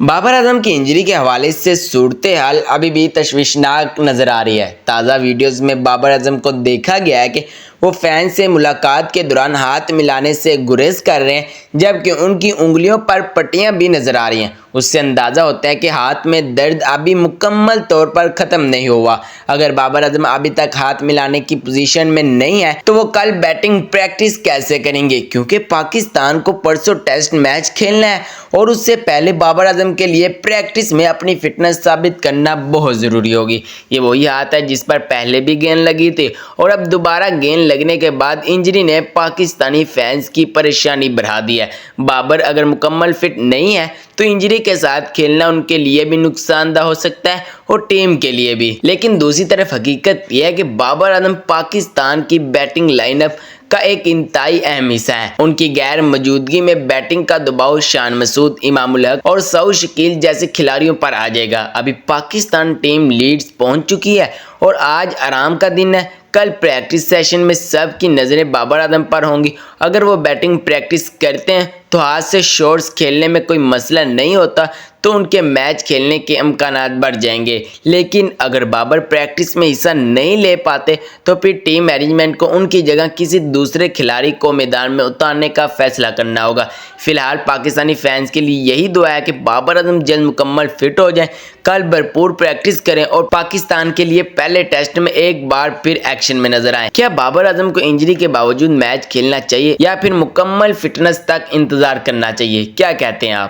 बाबर आजम की इंजरी के हवाले से सूरत हाल अभी भी तशवीशनाक नजर आ रही है। ताज़ा वीडियोस में बाबर आजम को देखा गया है कि वो फैन से मुलाकात के दौरान हाथ मिलाने से गुरेज कर रहे हैं, जबकि उनकी उंगलियों पर पट्टियां भी नजर आ रही हैं। उससे अंदाज़ा होता है कि हाथ में दर्द अभी मुकम्मल तौर पर ख़त्म नहीं हुआ। अगर बाबर आजम अभी तक हाथ मिलाने की पोजीशन में नहीं है तो वो कल बैटिंग प्रैक्टिस कैसे करेंगे, क्योंकि पाकिस्तान को परसों टेस्ट मैच खेलना है और उससे पहले बाबर आजम के लिए प्रैक्टिस में अपनी फिटनेस साबित करना बहुत ज़रूरी होगी। ये वही हाथ है जिस पर पहले भी गेंद लगी थी और अब दोबारा गेंद लगने के बाद इंजरी ने पाकिस्तानी फैंस की परेशानी बढ़ा दी है। बाबर अगर मुकम्मल फिट नहीं है तो इंजरी के साथ खेलना उनके लिए भी नुकसानदा हो सकता है और टीम के लिए भी। लेकिन दूसरी तरफ हकीकत यह है कि बाबर आजम पाकिस्तान की बैटिंग लाइनअप का एक इंतहाई अहम हिस्सा है। उनकी गैर मौजूदगी में बैटिंग का दबाव शान मसूद, इमामुल हक और सऊद शकील जैसे खिलाड़ियों पर आ जाएगा। अभी पाकिस्तान टीम लीड्स पहुंच चुकी है और आज आराम का दिन है। कल प्रैक्टिस सेशन में सबकी नज़रें बाबर आजम पर होंगी। अगर वो बैटिंग प्रैक्टिस करते हैं तो हाथ से शॉट्स खेलने में कोई मसला नहीं होता, तो उनके मैच खेलने के इम्कानात बढ़ जाएंगे। लेकिन अगर बाबर प्रैक्टिस में हिस्सा नहीं ले पाते तो फिर टीम मैनेजमेंट को उनकी जगह किसी दूसरे खिलाड़ी को मैदान में उतारने का फैसला करना होगा। फिलहाल पाकिस्तानी फैंस के लिए यही दुआ है कि बाबर आजम जल्द मुकम्मल फिट हो जाएं, कल भरपूर प्रैक्टिस करें और पाकिस्तान के लिए पहले टेस्ट में एक बार फिर एक्शन में नजर आए। क्या बाबर आजम को इंजरी के बावजूद मैच खेलना चाहिए या फिर मुकम्मल फिटनेस तक इंतजार करना चाहिए? क्या कहते हैं आप?